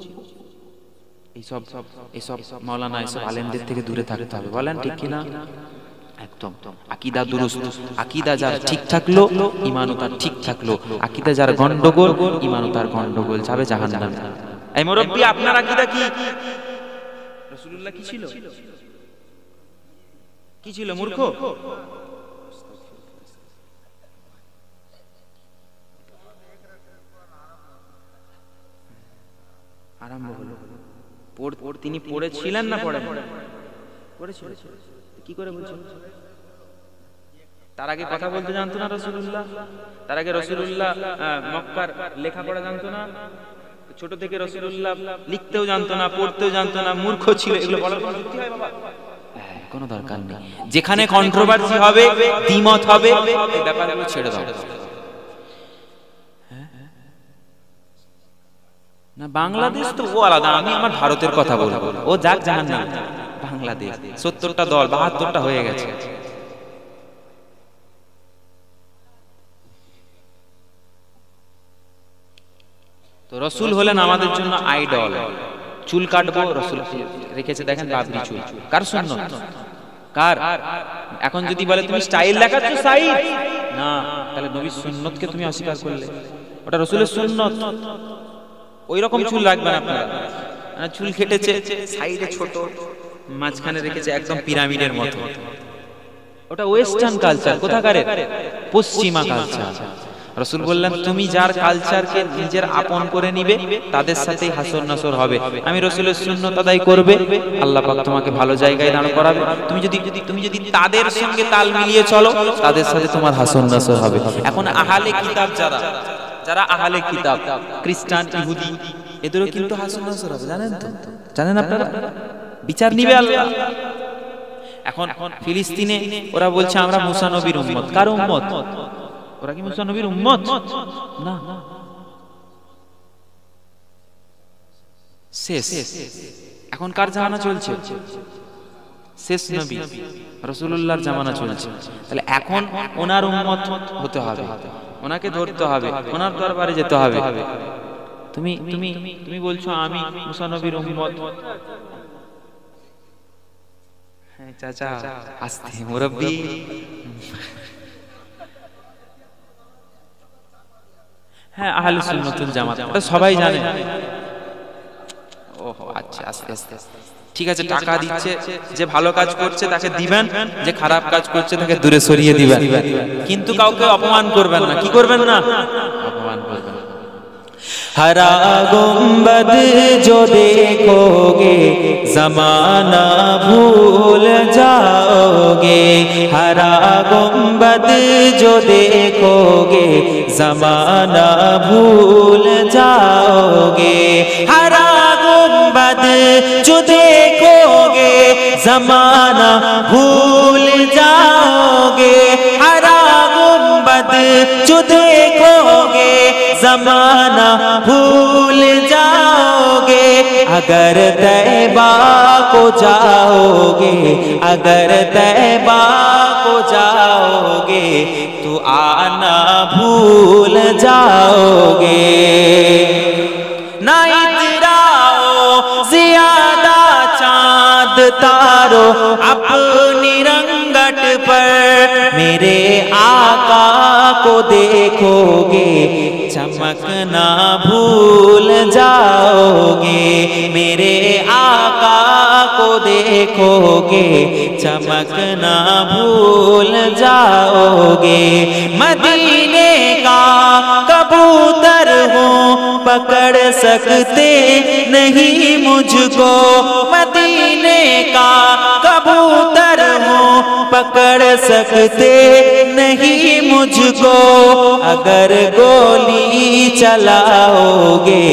এইসব মাওলানা, এইসব আলেমদের থেকে দূরে থাকতে হবে। বলেন ঠিক কিনা? একদম। আকীদা দুরুস্ত, আকীদা যার ঠিক থাকলো ঈমানও তার ঠিক থাকলো, আকীদা যার গন্ডগোল ঈমানও তার গন্ডগোল, যাবে জাহান্নামে। এই মুরব্বি আপনার আকীদা কি? রাসূলুল্লাহ কি ছিল? মূর্খ? আরম্ভ হলো। তিনি পড়েছিলেন না পড়েছিলেন? কি করে বলছেন? তার আগে কথা বলতে জানতো না রাসূলুল্লাহ? তার আগে রাসূলুল্লাহ মক্কার লেখাপড়া জানতো না? ছোট থেকে রাসূলুল্লাহ লিখতেও জানতো না, পড়তেও জানতো না, মূর্খ ছিল। এগুলো বলার কোনো যুক্তি হয় বাবা? কোনো দরকার নেই। যেখানে কন্ট্রোভার্সি হবে, দ্বিমত হবে, এই ব্যাপারগুলো ছেড়ে দাও। না বাংলাদেশ তো ও আলাদা, আমি আমার ভারতের কথা বলবো। ও যাক জাহান্নামে। বাংলাদেশ 70টা দল, 72টা হয়ে গেছে। তো রাসূল হলেন আমাদের জন্য আইডল। চুল কাটবো, রাসূল রেখেছে দেখেন বাবরি চুল। কার সুন্নাত? কার? এখন যদি বলে তুমি স্টাইল দেখাচ্ছ সাইড, না তাহলে নবীর সুন্নতকে তুমি অস্বীকার করলে। ওটা রাসূলের সুন্নত। ওই রকম চুল রাখবেন আপনারা। চুল কেটেছে, সাইডে ছোট, মাঝখানে রেখেছে একদম পিরামিডের মতো। ওটা ওয়েস্টার্ন কালচার, কোথাকারের? পশ্চিমা কালচার। রাসূল বললেন তুমি যার কালচারকে নিজের আপন করে নিবে তাদের সাথেই হাসর নাসর হবে। আমি রাসূলের সুন্নাত আদায় করবে, আল্লাহ পাক তোমাকে ভালো জায়গায় দাঁড় করাবে। তুমি যদি তাদের সঙ্গে তাল মিলিয়ে চলো, তাদের সাথে তোমার হাসর নাসর হবে। এখন আহলে কিতাব যারা আহলে কিতাব, খ্রিস্টান, ইহুদি, এদেরও কিন্তু হাসর নাসর হবে, জানেন তো? জানেন আপনারা? বিচার নিবে আল্লাহ। এখন ফিলিস্তিনে ওরা বলছে আমরা মুসা নবীর উম্মত। কার উম্মত? ওরা কি মুসা নবীর উম্মত? না। শেষ। এখন কার জামানা চলছে? শেষ নবী রাসূলুল্লাহর জামানা চলছে। তাহলে এখন ওনার উম্মত হতে হবে, ওনাকে ধরতে হবে, ওনার দরবারে যেতে হবে। তুমি বলছো আমি মুসা নবীর উম্মত। চাচা আস্তে মুরব্বি। হ্যাঁ আহলে সুন্নাতুল জামাত, এটা সবাই জানে। ওহো আচ্ছা, আস্তে আস্তে ঠিক আছে। টাকা দিচ্ছে, যে ভালো কাজ করছে তাকে দিবেন, যে খারাপ কাজ করছে তাকে দূরে সরিয়ে দিবেন, কিন্তু কাউকে অপমান করবেন না। কি করবেন না? অপমান করবেন না। हरा गुंबद जो देखोगे जमाना भूल जाओगे, हरा गुंबद जो देखोगे जमाना भूल जाओगे, हरा गुंबद जो देखोगे जमाना भूल जाओगे, हरा गुंबद जो देखोगे जमाना भूल जाओगे। अगर तैबा को जाओगे, अगर तैबा को जाओगे तो आना भूल जाओगे। ना इतराओ ज़्यादा चाँद तारो अपनी रंगट पर, मेरे आका को देखोगे चमकना भूल जाओगे, मेरे आका को देखोगे चमकना भूल जाओगे। मदीने का कबूतर हूँ पकड़ सकते नहीं मुझको, मदीने का कबूतर हूँ पकड़ सकते नहीं मुझको। अगर गोली चलाओगे,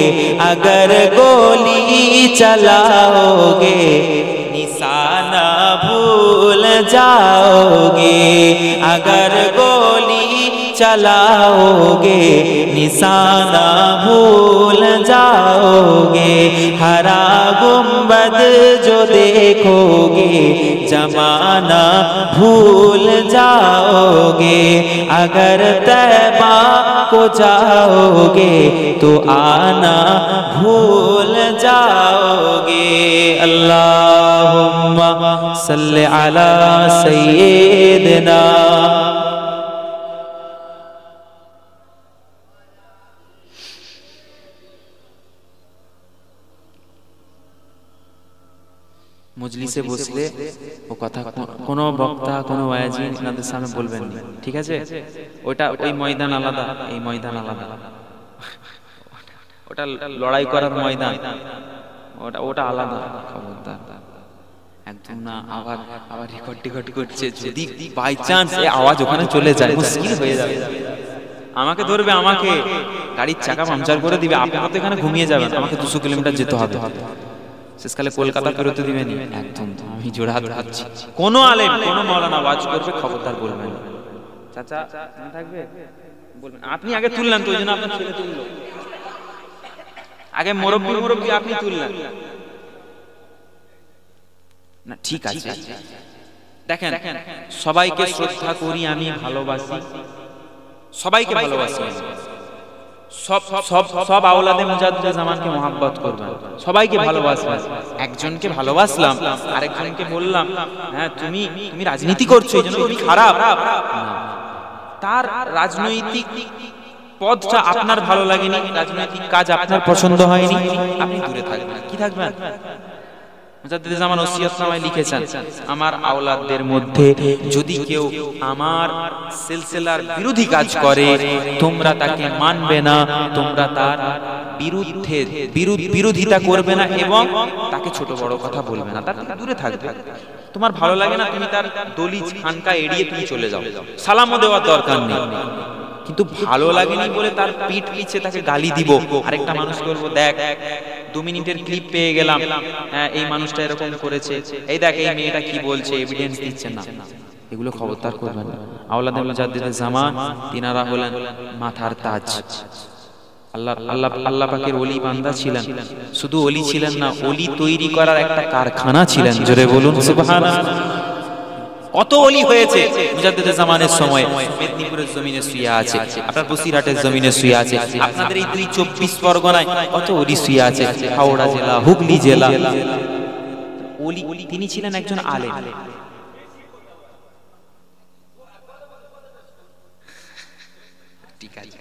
अगर गोली चलाओगे निशाना भूल जाओगे, अगर गोली चलाओगे निशाना भूल जाओगे। हरा गुंबद जो देखोगे जमाना भूल जाओगे, अगर तैबा को जाओगे तो आना भूल जाओगे। अल्लाहुम्मा सल्ली अला सय्यिदिना। মজলিসে বসলে ও কথা কোনো বক্তা কোনো ওয়াজি আপনাদের সামনে বলবেন না, ঠিক আছে? ওটা ওই ময়দান আলাদা, এই ময়দান আলাদা। ওটা লড়াই করার ময়দান, ওটা ওটা আলাদা। খবরদার একদম না। আবার আবার রেকর্ড করছে, যদি বাই চান্স এই আওয়াজ ওখানে চলে যায় মুশকিল হয়ে যাবে। আমাকে ধরবে, আমাকে গাড়ির চাকা পাংচার করে দিবে, আপনারা তো এখানে ঘুমিয়ে যাবেন, আমাকে 200 কিলোমিটার যেতে হবে। শেষকালে কলকাতা ফেরত দিবেনি। একদম আমি জোড়হাত ধরছি, কোন আলেম কোন মাওলানা ওয়াজ করবে খবরদার বলবেন না। চাচা মনে থাকবে বলবেন। আপনি আগে তুললেন তো, ওই জন্য আপনার ছেলে তুললো। আগে মুরব্বি আপনি তুললেন না, ঠিক আছে। দেখেন সবাইকে শ্রদ্ধা করি আমি, ভালোবাসি, সবাইকে ভালোবাসি। সব আওলাদে মুজাদ্দিদ জামানকে মহব্বত করবেন, সবাইকে ভালোবাসবেন। একজনকে ভালোবাসলাম, আরেকজনকে বললাম হ্যাঁ তুমি রাজনীতি করছো এই জন্য তুমি খারাপ, তার রাজনৈতিক পদটা আপনার ভালো লাগেনি, রাজনৈতিক কাজ আপনার পছন্দ হয়নি, আপনি দূরে থাকবেন। কি থাকবেন? মুজাদ্দিদ জামান ওসিয়তনামায় লিখেছেন, আমার আওলাদদের মধ্যে যদি কেউ আমার সিলসিলার বিরোধী কাজ করে তোমরা তাকে মানবে না, তোমরা তার বিরুদ্ধে বিরোধিতা করবে না এবং তাকে ছোট বড় কথা বলবে না, তার থেকে দূরে থাকবে। তোমার ভালো লাগে না, তুমি তার দলিল খানকা এড়িয়ে তুমি চলে যাও, সালামও দেওয়ার দরকার নেই। কিন্তু ভালো লাগেনি বলে তার পিঠ পিছে তাকে গালি দিব। আরেকটা মানুষ বলবো দেখ 2 মিনিটের ক্লিপ পেয়ে গেলাম, হ্যাঁ এই মানুষটা এরকম করেছে, এই দেখ এই মেয়েটা কি বলছে, এভিডেন্স দিচ্ছে না, এগুলো খবরদার করবেন। আওলাদে মুজাদ্দিদ জামান তিনারা হলেন মাথার তাজ। আল্লাহ পাকের ওলি বান্দা ছিলেন, শুধু ওলি ছিলেন না, ওলি তৈরি করার একটা কারখানা ছিলেন। জোরে বলুন সুবহানাল্লাহ। কত ওলি হয়েছে মুজাদ্দিদ জামানের সময়। মেদিনীপুরের জমিনে শুয়ে আছে, আপনার বসিরহাটের জমিনে শুয়ে আছে, আপনাদের এই 224 পরগনায় কত ওলি শুয়ে আছে, হাওড়া জেলা, হুগলি জেলা। ওলি, তিনি ছিলেন একজন আলেম। ঠিক আছে,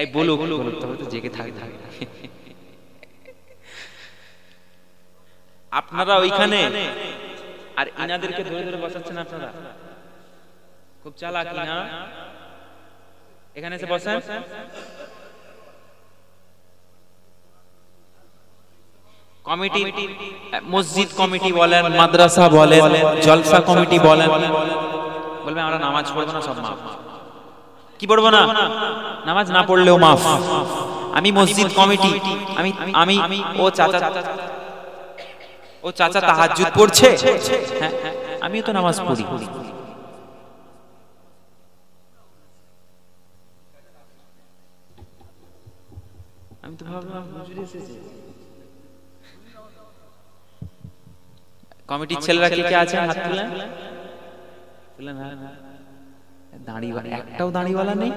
এই বলুক তবে তো জেগে থাকে। আপনারা ওইখানে আর ইনাদেরকে ধরে ধরে বসাচ্ছেন, আপনারা খুব চালাক না? এখানে এসে বসেন। কমিটি, মসজিদ কমিটি বলেন, মাদ্রাসা বলেন, জলসা কমিটি বলেন, বলবে আমরা নামাজ পড়বো না, সব মাফ। কি পড়বো না? নামাজ না পড়লেও মাফ। আমি মসজিদ কমিটি, আমি ও চাচা তাহাজ্জুদ পড়ছে, হ্যাঁ আমিও তো নামাজ পড়ি। আমি তো ভাবলাম হুজুর এসেছে। কমিটির ছেলেরা কে কে আছেন হাত তুলেন। দাঁড়িওয়ালা একটাও দাঁড়িওয়ালা নেই।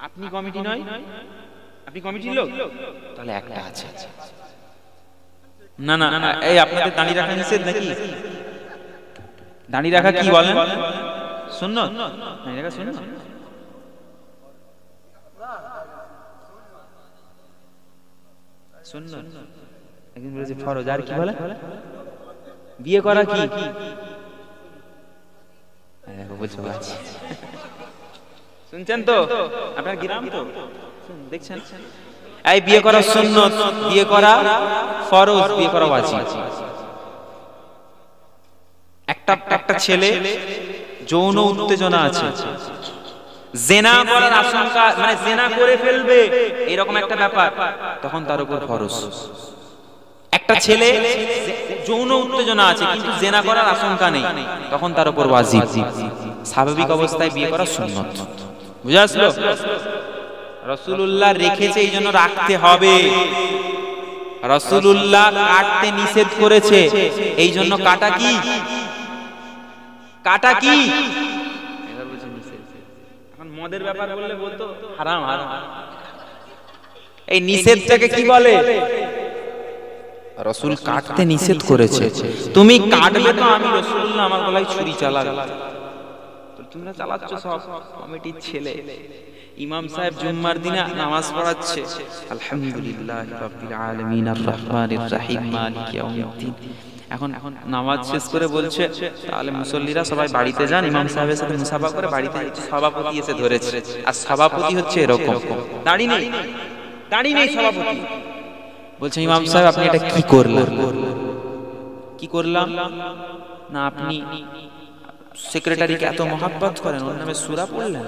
আপনি কমিটি নয়? আপনি কমিটির লোক? তাহলে একটা আছে। না না না, এই আপনাদের দাঁড়িয়ে রাখা নিষেধ নাকি? দাঁড়িয়ে রাখা কি বলেন? সুন্নাত? দাঁড়িয়ে রাখা সুন্নাত? সুন্নাত একদিন বলেছে ফরজ। আর কি বলে? বিয়ে করা কি? শুনছেন তো? আপনার গ্রাম তো দেখছেন। এই বিয়ে করা সুন্নাত, বিয়ে করা ফরজ, বিয়ে করা ওয়াজিব। একটা ছেলে যৌন উত্তেজনা আছে, জেনা করার আশঙ্কা, মানে জেনা করে ফেলবে এরকম একটা ব্যাপার, তখন তার উপর ফরজ। একটা ছেলে যৌন উত্তেজনা আছে কিন্তু জেনা করার আশঙ্কা নেই, তখন তার উপর ওয়াজিব। স্বাভাবিক অবস্থায় বিয়ে করা সুন্নাত। বুঝা আসলো? রাসূলুল্লাহ রেখেছে, এই জন্য রাখতে হবে। রাসূলুল্লাহ কাটতে নিষেধ করেছে, এই জন্য কাটা কি? কাটা কি? এখন মদের ব্যাপার বললে বলতো হারাম হারাম। এই নিষেধটাকে কি বলে? রাসূল কাটতে নিষেধ করেছে। তুমি কাটবে তো আমি রাসূলুল্লাহ আমার গলায় ছুরি চালাবে। তোমরা চালাচ্ছ সব কমিটির ছেলে। ইমাম সাহেব জুম্মার দিনে নামাজ পড়াচ্ছে, আলহামদুলিল্লাহি রাব্বিল আলামিন আর রহমানির রহিম মালিক ইয়াউমিদ্দিন। এখন নামাজ শেষ করে বলছে তাহলে মুসল্লিরা সবাই বাড়িতে যান, ইমাম সাহেবের সাথে মুসাফা করে বাড়িতে যাচ্ছে। সভাপতি এসে ধরেছে, আর সভাপতি হচ্ছে এরকম, দাঁড়িয়ে নেই সভাপতি। বলছে ইমাম সাহেব আপনি এটা কি করলেন? কি করলাম না? আপনি সেক্রেটারিকে এত মহব্বত করেন, ওর নামে সূরা পড়লেন।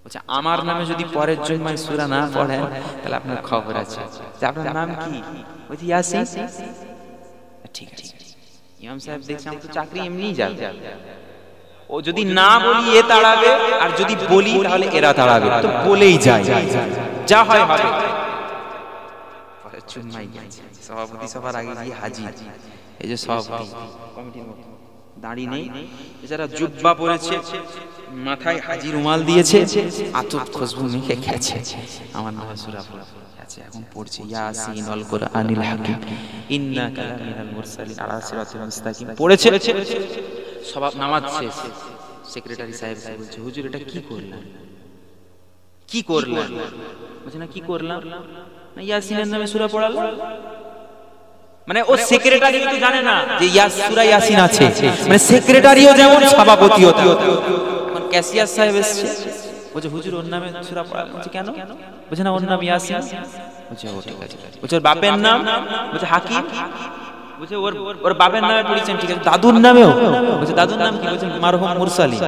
বলছে আমার নামে যদি পরের জুম্মায় সূরা না পড়েন তাহলে আপনার খবর আছে। যে আপনার নাম কি? বলছি ইয়াসিন। ঠিক আছে। ইমাম সাহেব দেখছে আমার তো চাকরি এমনিই যাবে, ও যদি না বলি এ তাড়াবে, আর যদি বলি তাহলে এরা তাড়াবে, তো বলেই যায়, যা হয় হবে। পরের জুম্মায় গেছে, সভাপতি সবার আগে গিয়ে হাজির। এই যে সভাপতি কমিটির মধ্যে দাঁড়িয়ে নেই, যারা জুব্বা পরেছে, মাথায় হাজি রুমাল দিয়েছে, আতর খুশবু মেখে খেছে, আমার নামে সূরা পড়ছে। এখন পড়ছে ইয়াসিন আল কুরআনিল হাকিম ইন্নাকা লামিনাল মুরসালিন আলা সিরাতিল মুস্তাকিম পড়েছে। সব নামাজ শেষ, সেক্রেটারি সাহেব বলছে হুজুর এটা কি করলেন? কি করলেন? বলছে না কি করলাম না, ইয়াসিনের নামে সূরা পড়ালাম। মানে ও সেক্রেটারি তো জানে না যে সূরা ইয়াসিন আছে, মানে সেক্রেটারিও যেমন সভাপতিও তেমন। এখন ক্যাশিয়ার সাহেব এসেছে, বলছে হুজুর ওর নামে সূরা পড়ালাম। বলছে কেন? বলছে না ওর নাম ইয়াসিন। বলছে ও ঠিক আছে। বলছে ওর বাপের নাম? বলছে হাকিম। বলছে ওর বাপের নামে পড়েছেন, ঠিক আছে, দাদুর নামেও? বলছে দাদুর নাম কি? বলছে মারহুম মুরসালিন।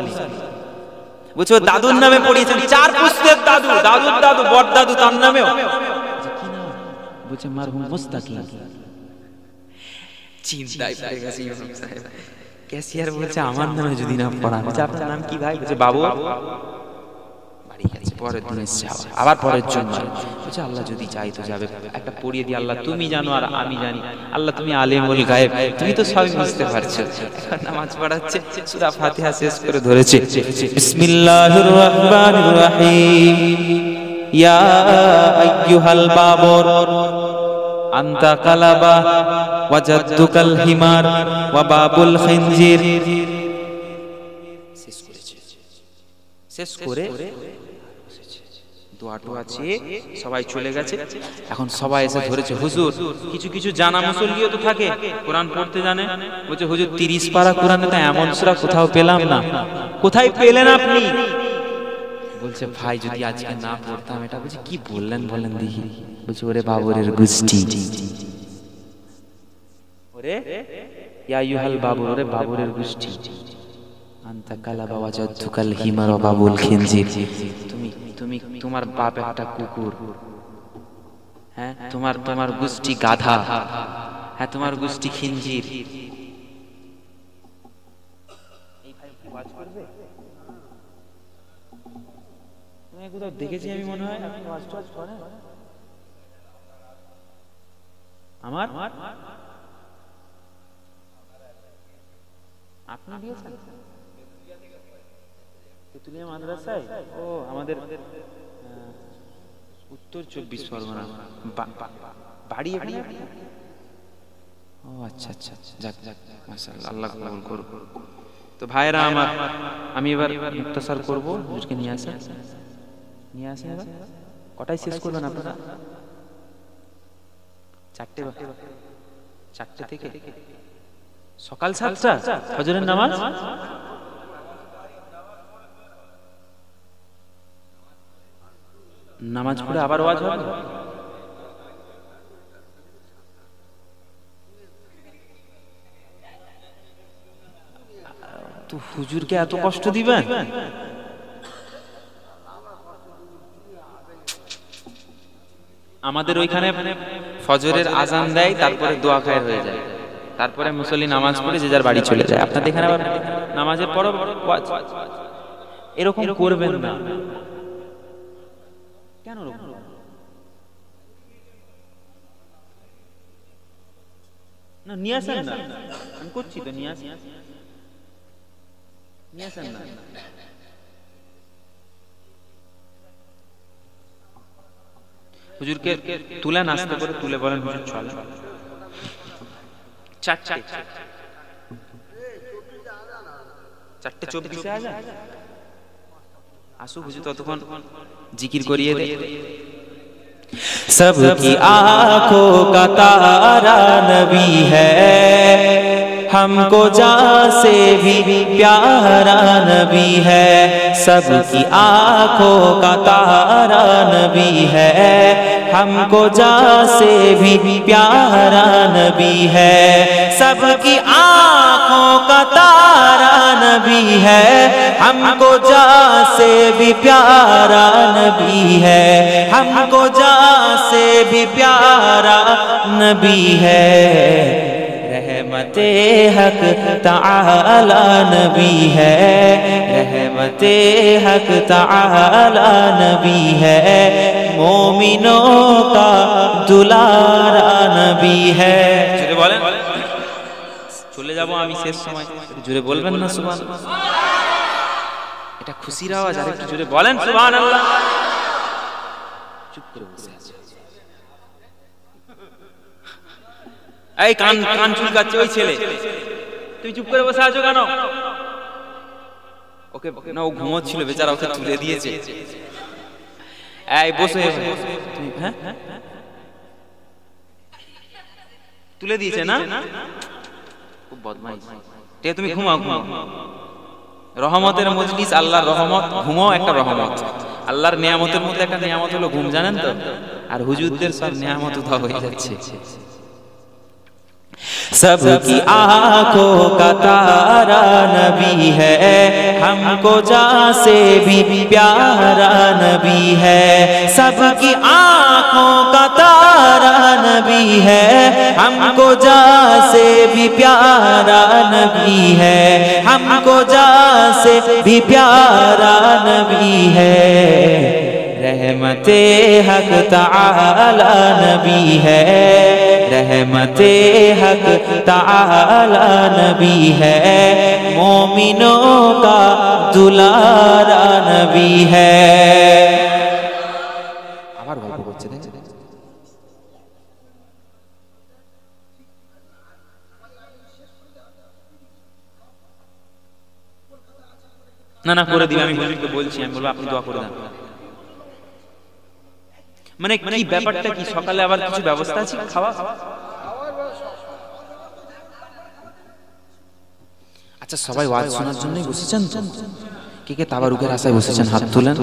বলছে ওর দাদুর নামে পড়িয়েছেন, 4 পুস্তের দাদু, দাদুর দাদু, বড় দাদু, তার নামেও? বলছে কি নাম? বলছে মারহুম মুস্তাকিম। চিন্তায় পড়ে গেছে ইমাম সাহেব। ক্যাশিয়ার বলছে আমার নামে যদি না পড়া। বলছে আপনার নাম কি ভাই? বলছে বাবু। বাড়ি গেছে, পরের দিন এসে আবার পরের জন্য। বলছে আল্লাহ যদি চাই তো যাবে, একটা পড়িয়ে দিই। আল্লাহ তুমি জানো আর আমি জানি, আল্লাহ তুমি আলিমুল গায়েব, তুমি তো সবই বুঝতে পারছো। এখন নামাজ পড়াচ্ছে, সূরা ফাতিহা শেষ করে ধরেছে বিসমিল্লাহির রহমানির রহিম ইয়া আইয়ুহাল বাবর আনতা কালাবা ওয়া জাদ্দুকাল হিমার ওয়া বাবুল খিনজির। শেষ করে দোয়াটো আছে, সবাই চলে গেছে। এখন সবাই এসে ধরেছে, হুজুর কিছু কিছু জানা মুসল্লিও তো থাকে, কোরআন পড়তে জানে, বলছে হুজুর 30 পারা কোরআনে তো এমন সূরা কোথাও পেলাম না। কোথায় পেলেন আপনি? বলছে ভাই যদি আজকে না পড়তাম এটা। বলছে কি বললেন বলেন দেখি। বলছে ওরে বাবরের গোষ্ঠী, ওরে ইয়া আইয়ুহাল বাবর, ওরে বাবরের গোষ্ঠী, আনতা কালাবা ওয়া জাদ্দুকাল হিমার ওয়া বাবুল খিনজির। তুমি তুমি তোমার বাপ একটা কুকুর, হ্যাঁ তোমার গোষ্ঠী গাধা, হ্যাঁ তোমার গোষ্ঠী খিনজির। তুমি কোথাও দেখেছি আমি মনে হয় আপনি ওয়াজ টাজ করেন। আমার আপনি দিয়েছেন তেতুলিয়া মাদ্রাসায়? ও আমাদের উত্তর 24 পরগনা বাড়ি এখানে। ও আচ্ছা আচ্ছা, যাক যাক মাশাআল্লাহ, আল্লাহ কবুল করুক। তো ভাইরা আমার, আমি এবার মুক্তাসার করব, হুজুরকে নিয়ে আসেন এবার। কটায় শেষ করবেন আপনারা? 4টে থেকে সকাল 7টা ফজরের নামাজ। নামাজ পড়ে আবার ওয়াজ হবে? তো হুজুরকে এত কষ্ট দিবেন? আমাদের ওইখানে ফজরের আজান দেয়, তারপরে দোয়া খায় হয়ে যায়, তারপরে মুসল্লি নামাজ পড়ে যে যার বাড়ি চলে যায়। আপনাদের এখানে আবার নামাজের পর ওয়াজ। এরকম করবেন না। কেন না নিয়ে আসেন না, আমি করছি তো, নিয়ে আসেন না। হুজুরকে তুলেন, আস্তে করে তুলে বলেন হুজুর চলে। 4:24 আজান। আসো হুজুর ততক্ষণ জিকির করিয়ে দে। सबकी आंखों का तारा नबी है, हमको जान से भी प्यारा नबी है। सबकी आंखों का तारा नबी है, हमको जान से भी प्यारा नबी है। सबकी आंखों का तारा नबी है, हमको जान से भी प्यारा नबी है। हमको जान से भी प्यारा नबी है। रहमते हक ताला नबी है, रहमते हक ताला नबी है। मोमिनों का दुलारा नबी है। জোরে বলেন। চলে যাব আমি শেষ সময়, জোরে বলবেন না সুবহানাল্লাহ? এটা খুশির আওয়াজ, আর একটু জোরে বলেন সুবহানাল্লাহ। চুপ করে বসে আছে, এই কান চুলকাচ্ছে ওই ছেলে, তুমি চুপ করে বসে আছো কেন? ওকে না, ও ঘুমোচ্ছিল বেচারা, ওকে তুলে দিয়েছে। এই বসে, হ্যাঁ তুলে দিয়েছে না, খুব বদমাইশ। তুমি ঘুমাও। রহমতের মজলিস, আল্লাহর রহমত, ঘুমাও একটা রহমত। আল্লাহর নিয়ামতের মধ্যে একটা নিয়ামত হলো ঘুম, জানেন তো? আর হুজুরদের সব নিয়ামত উঠা হয়ে যাচ্ছে। सबकी आंखों का तारा नबी है, हमको जान से भी प्यारा नबी है। सबकी आंखों का तारा नबी है, हमको जान से भी प्यारा नबी है। हमको जान से भी प्यारा नबी है। रहमते हक ताला नबी है, रहमते हक ताला नबी है। मोमिनों का दुलारा नबी है। না না করে দিবে, আমি হুজুরকে বলছি, আমি বলবো আপনি দোয়া করে দেন। মানে কি ব্যাপারটা কি, সকালে আবার কিছু ব্যবস্থা আছে খাওয়া? আচ্ছা সবাই ওয়াজ শোনার জন্যই বসেছেন তো? কে কে তাবারুকের আশায় বসেছেন হাত তুলেন।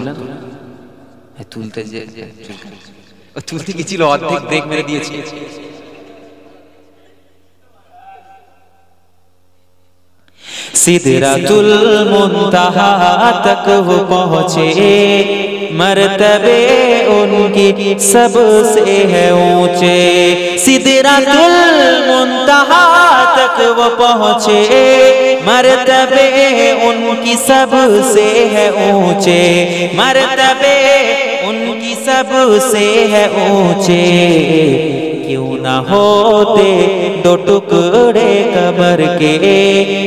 তুলতে যে তুলতে গেছিল অর্ধেক ব্রেক মেরে দিয়েছে। सिदरतुल मुंतहा तक वो पहुँचे, मर्तबे उनकी सबसे है ऊंचे। सिदरतुल मुंतहा तक वो पहुँचे, मर्तबे उनकी सबसे है ऊंचे, मर्तबे उनकी सबसे है ऊंचे। क्यों न होते दो टुकड़े कमर के,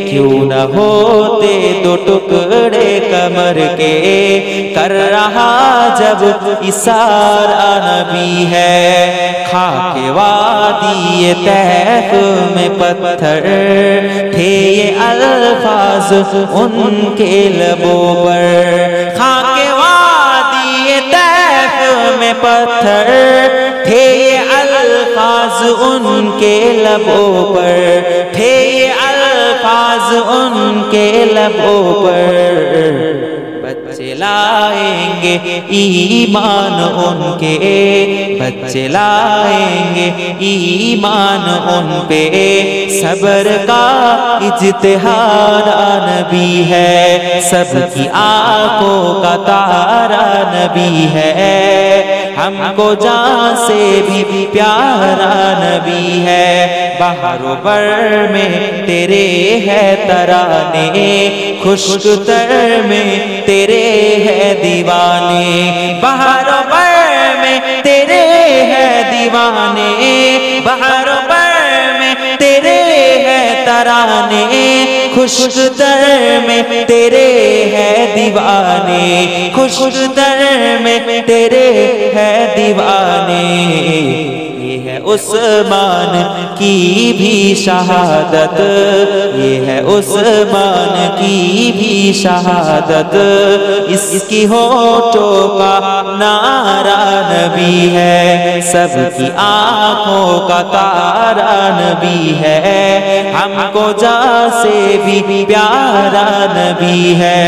क्यों न होते दो टुकड़े कमर के, कर रहा जब इशारा नबी है। खाके वादी तैफ में पत्थर थे ये अल्फाज उनके लबों पर। खाके वादी तैफ में पत्थर थे ये अल्फाज उनके लबों पर, थे ये अल्फाज उनके लबों पर। बच्चे लाएंगे ईमान उनके, बच्चे लाएंगे ईमान उन पे। सब्र का इज्तिहाद नबी है, सबकी आंखों का तारा नबी है। हमको जान से भी प्यारा नबी है। बहारों पर में तेरे है तराने, खुश्क तर में तेरे है दीवाने। बहारों पर में तेरे है दीवाने, बहारों पर में तेरे है तराने, खुश्क तर में तेरे है दीवाने, खुश्क तर में तेरे है दीवाने। ये है उस्मान की भी शहादत, ये है उस्मान की भी शहादत। इसकी होठों का नारा नबी है, सबकी आंखों का तारा नबी है। हमको जान से भी प्यारा नबी है,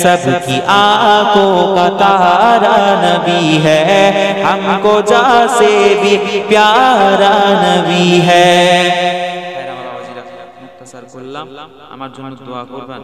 सबकी आंखों का तारा नबी है। हमको जान से भी प्यारा नबी है। মুক্তাসার করলাম, আমার জন্য দোয়া করবেন।